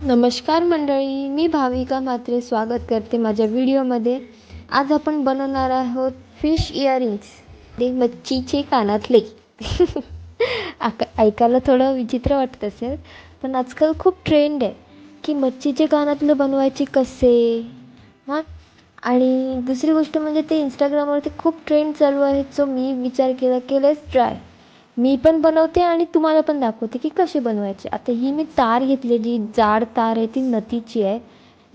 नमस्कार मंडळी, मी भाविका म्हात्रे स्वागत करते माझ्या व्हिडिओमध्ये. आज आपण बनवणार आहोत फिश इयरिंग्स, ते मच्छीचे कानातले. ऐकायला थोडं विचित्र वाटत असेल, पण आजकाल खूप ट्रेंड आहे की मच्छीचे कानातले बनवायचे कसे. आणि दुसरी गोष्ट म्हणजे ते इंस्टाग्रामवरती खूप ट्रेंड चालू आहे. सो मी विचार केला ट्राय मी पण बनवते आणि तुम्हाला पण दाखवते की कसे बनवायचे. आता ही मी तार घेतलेली, जाड तार आहे, ती नथीची आहे.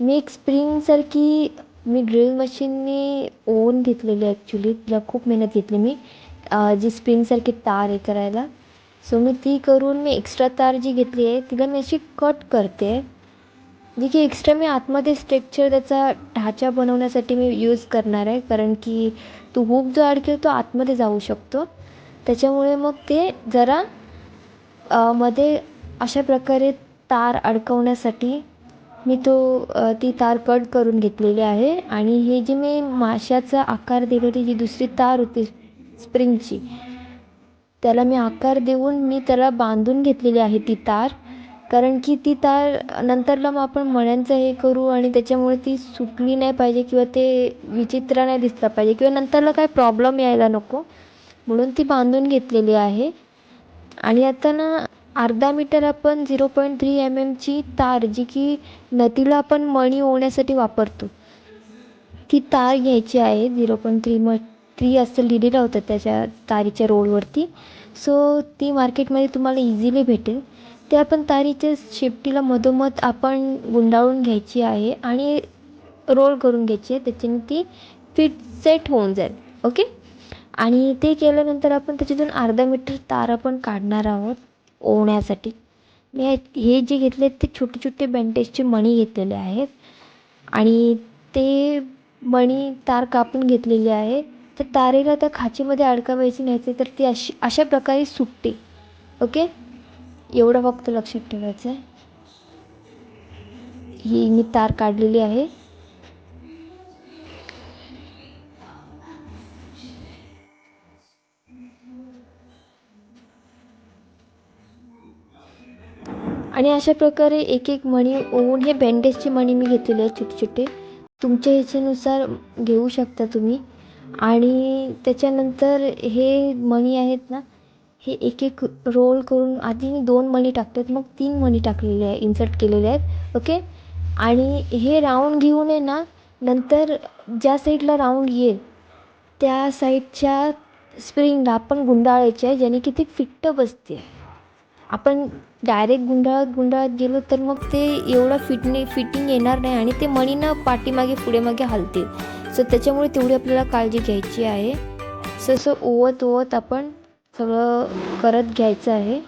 मी एक स्प्रिंगसारखी मी ड्रिल मशीनने ओन घेतलेली आहे. ॲक्च्युली तिला खूप मेहनत घेतली मी, जी स्प्रिंगसारखी तार आहे करायला. सो मी ती करून मी एक्स्ट्रा तार जी घेतली आहे तिला मी अशी कट करते, जी की एक्स्ट्रा मी आतमध्ये स्ट्रक्चर त्याचा ढाचा बनवण्यासाठी मी यूज करणार आहे. कारण की तो हुक जो अडकेल तो आतमध्ये जाऊ शकतो, त्याच्यामुळे मग ते जरा मध्ये अशा प्रकारे तार अडकवण्यासाठी मी ती तार कट करून घेतलेली आहे. आणि हे जी मी माशाचा आकार दिलेली जी दुसरी तार होती स्प्रिंगची, त्याला मी आकार देऊन मी त्याला बांधून घेतलेली आहे ती तार. कारण की ती तार नंतरला मग आपण मण्यांचं हे करू आणि त्याच्यामुळे ती सुटली नाही पाहिजे किंवा ते विचित्र नाही दिसलं पाहिजे किंवा नंतरला काय प्रॉब्लेम यायला नको, म्हणून ती बांधून घेतलेली आहे. आणि आता ना अर्धा मीटर आपण 0.3 mm तार, जी की नथीला आपण मणी ओवण्यासाठी वापरतो, ती तार घ्यायची आहे. 0.3 असं लिहिलेलं होतं त्याच्या तारीच्या रोलवरती. सो ती मार्केटमध्ये तुम्हाला इझिली भेटेल. ते आपण तारीच्या शेपटीला मधोमध आपण गुंडाळून घ्यायची आहे आणि रोल करून घ्यायची आहे, त्याच्याने ती फिट सेट होऊन जाईल. ओके. आणि ते केल्यानंतर आपण त्याच्यातून अर्धा मीटर तार आपण काढणार आहोत ओवण्यासाठी. मी हे जे घेतले आहेत ते छोटे छोटे बेंटेजचे मणी घेतलेले आहेत आणि ते मणी तार कापून घेतलेली आहे. तर तारेला त्या खाचीमध्ये अडकवायची नाही, तर ती अशा प्रकारे सुटते. ओके, एवढं फक्त लक्षात ठेवायचं आहे. ही मी तार काढलेली आहे. आणि अशा प्रकारे एक एक मणी ओवून, हे बँडेजचे मणी मी घेतलेले आहेत छोटे छोटे, तुमच्या ह्याच्यानुसार घेऊ शकता तुम्ही. आणि त्याच्यानंतर हे मणी आहेत ना, हे एक एक रोल करून आधी मी 2 मणी टाकलेत, मग 3 मणी टाकलेले आहे, इन्सर्ट केलेले आहेत. ओके. आणि हे राऊंड घेऊन आहे ना, नंतर ज्या साईडला राऊंड येईल त्या साईडच्या स्प्रिंगला आपण गुंडाळायचे आहे, ज्याने की ती फिट्ट बसते. आपण डायरेक्ट गुंडाळत गेलो तर मग ते एवढं फिटिंग येणार नाही आणि ते मणी ना पाठीमागे पुढे मागे हलतील. सो त्याच्यामुळे तेवढी आपल्याला काळजी घ्यायची आहे. सो ओवत आपण सगळं करत घ्यायचं आहे.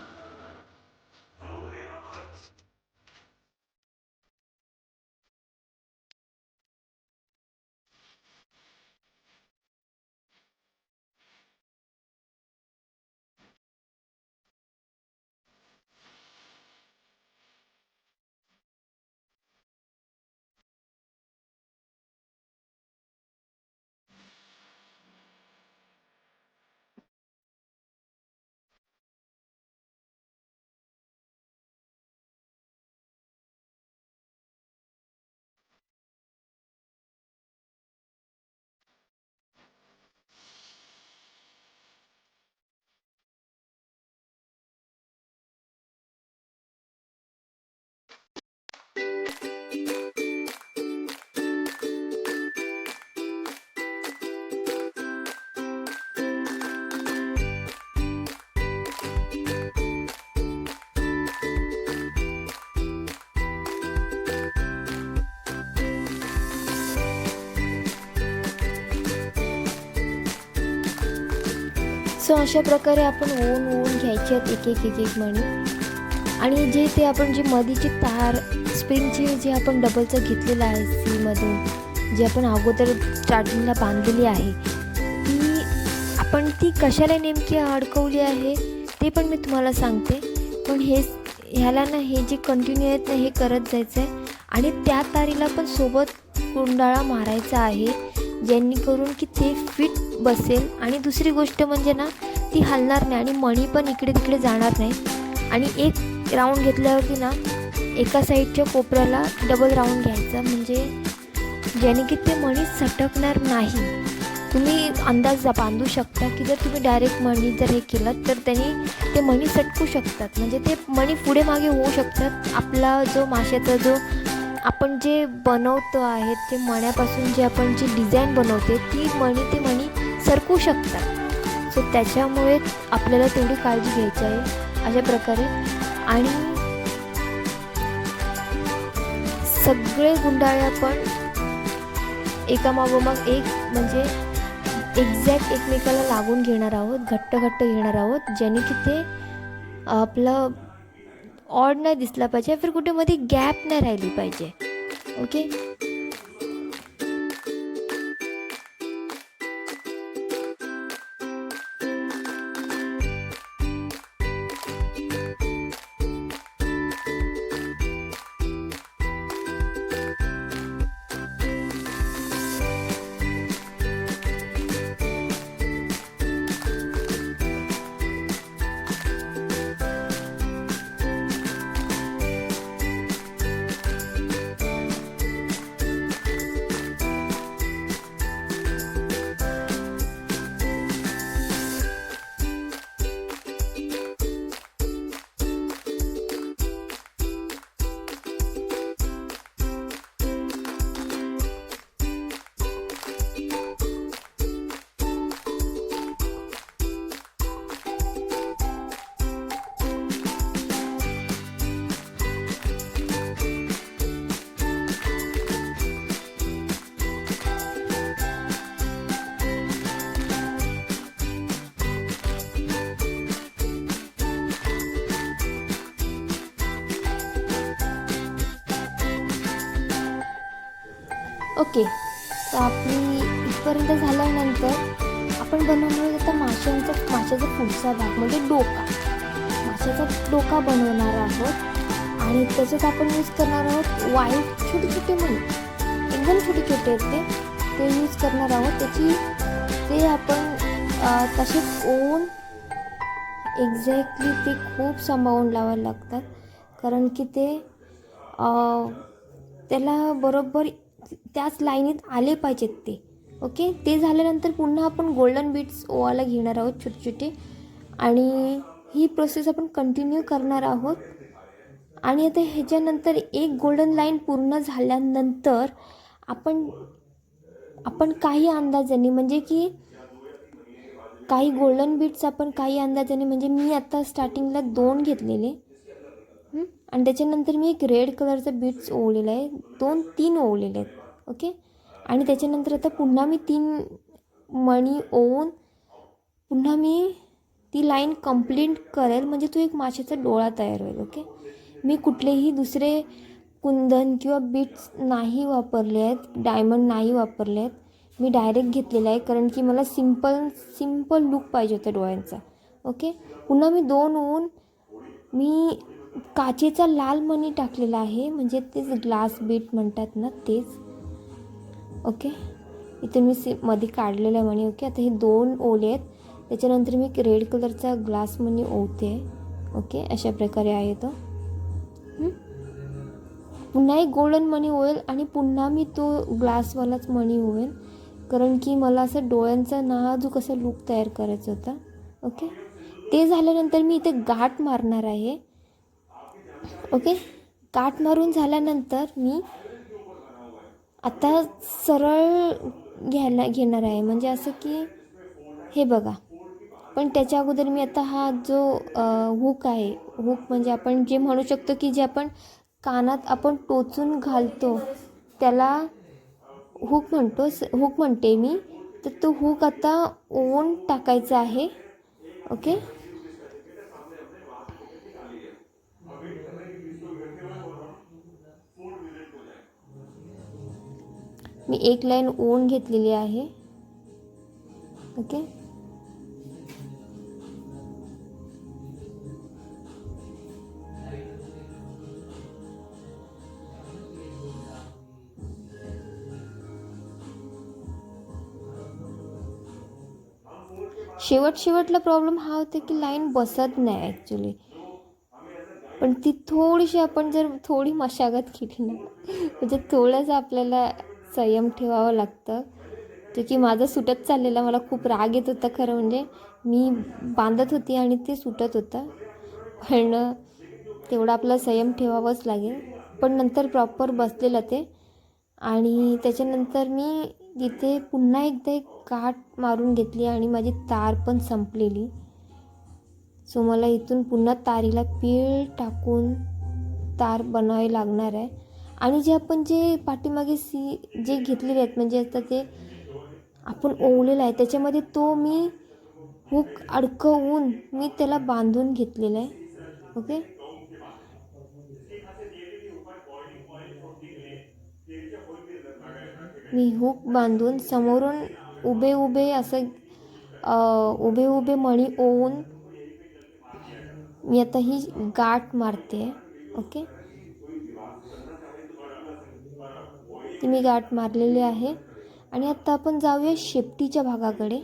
सो अशा प्रकारे आपण ओवून घ्यायचे आहेत एक एक मणी. आणि ते आपण जी मधीची तार स्प्रिंगची जी आपण डबलचं घेतलेलं आहे सीमधून, जी आपण अगोदर स्टार्टिंगला बांधलेली आहे, ती कशाला नेमकी अडकवली आहे ते पण मी तुम्हाला सांगते. पण ह्याला ना हे जे कंटिन्यू आहेत ना, हे करत जायचं आहे. आणि त्या तारीला पण सोबत गुंडाळा मारायचा आहे, जेणेकरून की ते फिट बसेल. आणि दुसरी गोष्ट म्हणजे ना, ती हलणार नाही आणि मणी पण इकडे तिकडे जाणार नाही. आणि एक राऊंड घेतल्यावरती ना एका साईडच्या कोपऱ्याला डबल राऊंड घ्यायचा, म्हणजे ज्याने की ते मणी सटकणार नाही. तुम्ही अंदाज बांधू शकता की जर तुम्ही डायरेक्ट मणी जर हे केलं तर त्यांनी ते मणी सटकू शकतात, म्हणजे ते मणी पुढे मागे होऊ शकतात. आपला जो माशाचा जो आपण जे बनवतो आहे ते मण्यापासून जे आपण जी डिझाईन बनवते ती ते मणी सरकू शकतात. सो त्याच्यामुळे आपल्याला तेवढी काळजी घ्यायची आहे अशा प्रकारे. आणि सगळे गुंडाळे आपण एकामागोमाग एक म्हणजे एक्झॅक्ट एकमेकाला लागून घेणार आहोत, घट्ट घेणार आहोत, ज्याने की ते आपलं ऑड नाही दिसला पाहिजे, फिर कुठे मध्ये गॅप नाही राहिली पाहिजे. ओके. ओके, तर आपली इथपर्यंत झाल्यानंतर आपण बनवणार आता माशाचा पुढचा भाग म्हणजे डोका. माशाचा डोका बनवणार आहोत आणि त्याच्यात आपण यूज करणार आहोत व्हाईट छोटे छोटे मणी, एकदम छोटे छोटे आहेत ते यूज करणार आहोत. ते आपण तसेच ओन एक्झॅक्टली ते खूप सांभाळून लावायला लागतात, कारण की ते त्याला बरोबर त्याच लाईनीत आले पाहिजेत ते. ओके, ते झाल्यानंतर पुन्हा आपण गोल्डन बीट्स ओवायला घेणार आहोत छोटे छोटे, आणि ही प्रोसेस आपण कंटिन्यू करणार आहोत. आणि आता ह्याच्यानंतर एक गोल्डन लाईन पूर्ण झाल्यानंतर आपण काही अंदाजाने म्हणजे की काही गोल्डन बीट्स आपण काही अंदाजाने, म्हणजे मी आता स्टार्टिंगला 2 घेतलेले आणि त्याच्यानंतर मी एक रेड कलरचा बीट्स ओवलेला आहे, 2-3 ओवलेले आहेत. ओके, आणि त्याच्यानंतर आता पुन्हा मी 3 मणी ओवून पुन्हा मी ती लाईन कंप्लीट करेल, म्हणजे तो एक माशाचा डोळा तयार होईल. ओके, मी कुठलेही दुसरे कुंदन किंवा बीट्स नाही वापरले आहेत, डायमंड नाही वापरले आहेत, मी डायरेक्ट घेतलेला आहे, कारण की मला सिम्पल लुक पाहिजे होता डोळ्यांचा. ओके, पुन्हा मी 2 ओवून मी काचेचा लाल मणी टाकलेला आहे, म्हणजे तेच ग्लास बीट म्हणतात ना तेच. ओके, इथे मी मध्ये काढलेलं आहे मणी. ओके, आता हे 2 ओले आहेत, त्याच्यानंतर मी रेड कलरचा ग्लास मणी ओवते. ओके, अशा प्रकारे आहे तो. पुन्हा एक गोल्डन मणी होईल आणि पुन्हा मी तो ग्लासवालाच मणी होईल, कारण की मला असं डोळ्यांचा नाजूक असा लुक तयार करायचा होता. ओके, ते झाल्यानंतर मी इथे गाठ मारणार आहे. ओके, गाठ मारून झाल्यानंतर मी आता सरळ घेणार आहे, म्हणजे असं की हे बघा. पण त्याच्या अगोदर मी आता हा जो हुक आहे, हुक म्हणजे आपण जे म्हणू शकतो की जे आपण कानात आपण टोचून घालतो त्याला हुक म्हणते मी. तर तो हुक आता ओवून टाकायचा आहे. ओके, मी एक लाईन ओवून घेतलेली आहे. ओके, शेवटला प्रॉब्लेम हा होता की लाईन बसत नाही ॲक्च्युली, पण पण ती थोडीशी आपण जर थोडी मशागत केली ना, म्हणजे थोडंसं आपल्याला संयम ठेवावं लागतं. जो की माझं सुटत चाललेलं, मला खूप राग येत होता खरं म्हणजे. मी बांधत होती आणि ते सुटत होतं, पण तेवढा आपला संयम ठेवावाच लागेल. पण नंतर प्रॉपर बसलेलं ते. आणि त्याच्यानंतर मी तिथे पुन्हा एकदा एक गाठ मारून घेतली आणि माझी तार पण संपलेली. सो मला इथून पुन्हा तारीला पीळ टाकून तार बनवावी लागणार आहे. आणि जे आपण जे पाठीमागे जे घेतलेले आहेत, म्हणजे आता ते आपण ओवलेलं आहे, त्याच्यामध्ये तो मी हुक अडकवून मी त्याला बांधून घेतलेलं आहे. ओके. मी हुक बांधून समोरून उभे उभे असं उभे उभे मणी ओवून मी आता ही गाठ मारते. ओके. ती मी गाठ मारलेली आहे. आणि आता आपण जाऊया शेपटीच्या भागाकडे.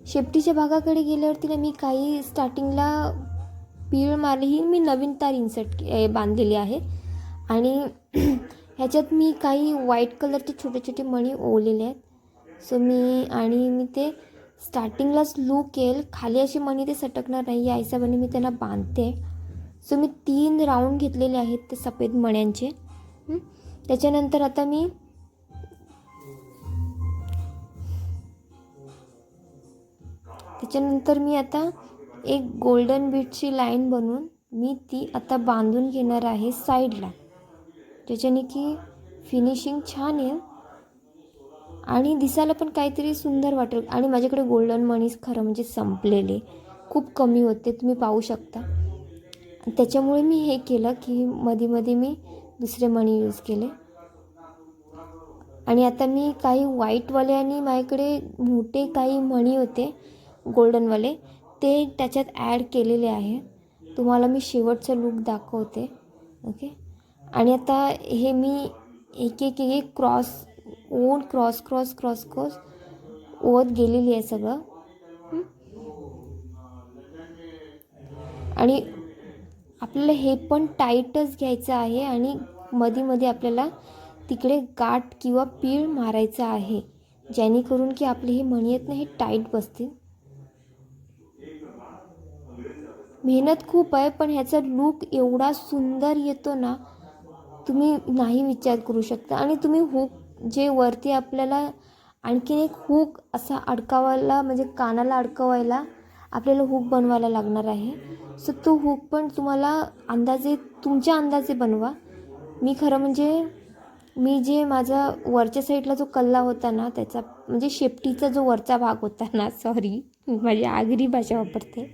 शेपटीच्या भागाकडे गेल्यावर तिला मी काही स्टार्टिंगला पीळ मारली, ही मी नवीन तार बांधलेली आहे. आणि ह्याच्यात मी काही व्हाईट कलरचे छोटे छोटे मणी ओवलेले आहेत. सो मी ते स्टार्टिंगलाच लूक येईल, खाली अशी मणी ते सटकणार नाही या हिशोबाने मी त्यांना बांधते. सो मी 3 राऊंड घेतलेले आहेत ते सफेद मण्यांचे. त्याच्यानंतर आता मी आता एक गोल्डन बीटची लाईन बनवून मी ती आता बांधून घेणार आहे साईडला, ज्याच्याने की फिनिशिंग छान येईल आणि दिसायला पण काहीतरी सुंदर वाटेल. आणि माझ्याकडे गोल्डन मनीज खरं म्हणजे संपलेले, खूप कमी होते, तुम्ही पाहू शकता. त्याच्यामुळे मी हे केलं की मध्ये मी दुसरे मणी यूज केले. आणि आता मी काही व्हाईटवाले आणि माझ्याकडे मोठे काही मणी होते गोल्डनवाले, ते त्याच्यात ॲड केलेले आहे. तुम्हाला मी शेवटचा लूक दाखवते. ओके. आणि आता हे मी एक क्रॉस ओत गेलेली आहे सगळं. आणि आपल्याला हे पण टाईटच घ्यायचं आहे आणि मध्ये आपल्याला तिकडे गाठ किंवा पीळ मारायचं आहे, जेणेकरून की आपले हे मणी आहेत ना हे टाईट बसतील. मेहनत खूप आहे, पण ह्याचा लूक एवढा सुंदर येतो ना, तुम्ही नाही विचार करू शकता. आणि तुम्ही हुक जे वरती आपल्याला आणखीन एक हुक असा अडकावायला, म्हणजे कानाला अडकवायला आपल्याला हुक बनवायला लागणार आहे. सो तो हुक पण तुम्हाला तुमच्या अंदाजे बनवा. मी खरं म्हणजे मी जे माझा वरच्या साईडला जो कल्ला होता ना, त्याचा म्हणजे शेपटीचा जो वरचा भाग होता ना, सॉरी माझी आगरी भाषा वापरते,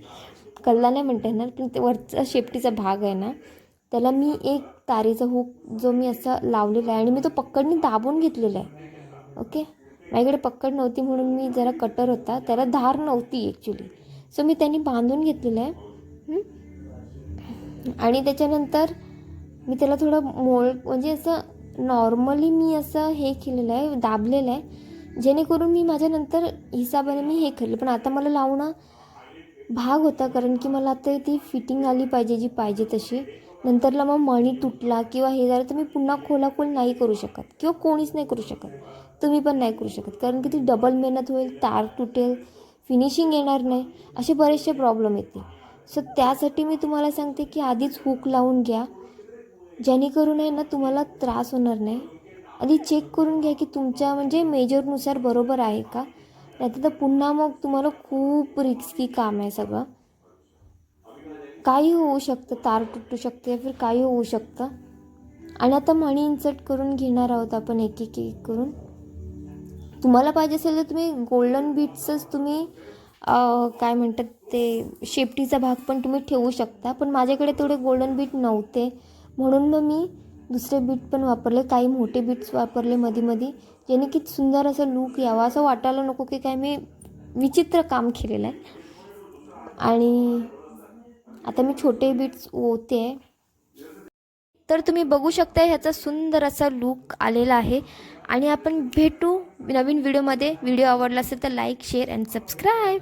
कल्ला नाही म्हणता येणार, पण ते वरचा शेपटीचा भाग आहे ना, त्याला मी एक तारेचा हुक जो मी असा लावलेला आहे आणि मी तो पकडनी दाबून घेतलेला आहे. ओके. माझ्याकडे पकड नव्हती म्हणून मी जरा कटर होता, त्याला धार नव्हती ॲक्च्युली, सो मी त्यांनी बांधून घेतलेलं आहे. आणि त्याच्यानंतर मी त्याला थोडं म्हणजे असं नॉर्मली मी असं हे केलेलं आहे, दाबलेलं आहे, जेणेकरून मी माझ्यानंतर हिसाबाने मी हे केलं. पण आता मला लावणं भाग होता, कारण की मला आता ती फिटिंग आली पाहिजे जी पाहिजे तशी. नंतरला मग मणी तुटला किंवा हे झालं तर मी पुन्हा खोलाखोल नाही करू शकत, किंवा कोणीच नाही करू शकत, तुम्ही पण नाही करू शकत, कारण की ती डबल मेहनत होईल, तार तुटेल, फिनिशिंग येणार नाही, असे बरेचसे प्रॉब्लेम येतील. सो त्यासाठी मी तुम्हाला सांगते की आधीच हुक लावून घ्या, जेणेकरून आहे ना तुम्हाला त्रास होणार नाही. आधी चेक करून घ्या की तुमच्या म्हणजे मेजरनुसार बरोबर आहे का, नाही तर पुन्हा मग तुम्हाला खूप रिस्की काम आहे सगळं. काही होऊ शकतं, तार तुटू शकते, फिर काही होऊ शकतं. आणि आता मणी इन्सर्ट करून घेणार आहोत आपण एक करून. तुम्हाला पाहिजे असेल तर तुम्ही गोल्डन बीट्सच तुम्ही काय म्हणतात ते शेपटीचा भाग पण तुम्ही ठेवू शकता, पण माझ्याकडे तेवढे गोल्डन बीट नव्हते म्हणून मग मी दुसरे बीट पण वापरले, काही मोठे बीट्स वापरले मध्ये, जेणे की सुंदर असं लूक यावा, असं वाटायला नको की काय मी विचित्र काम केलेलं आहे. आणि आता मी छोटे बीट्स ओवते. तर तुम्ही बघू शकता ह्याचा सुंदर असा लूक आलेला आहे. आणि आपण भेटू नवीन व्हिडिओमध्ये. व्हिडिओ आवडला असेल तर लाईक, शेअर अँड सबस्क्राईब.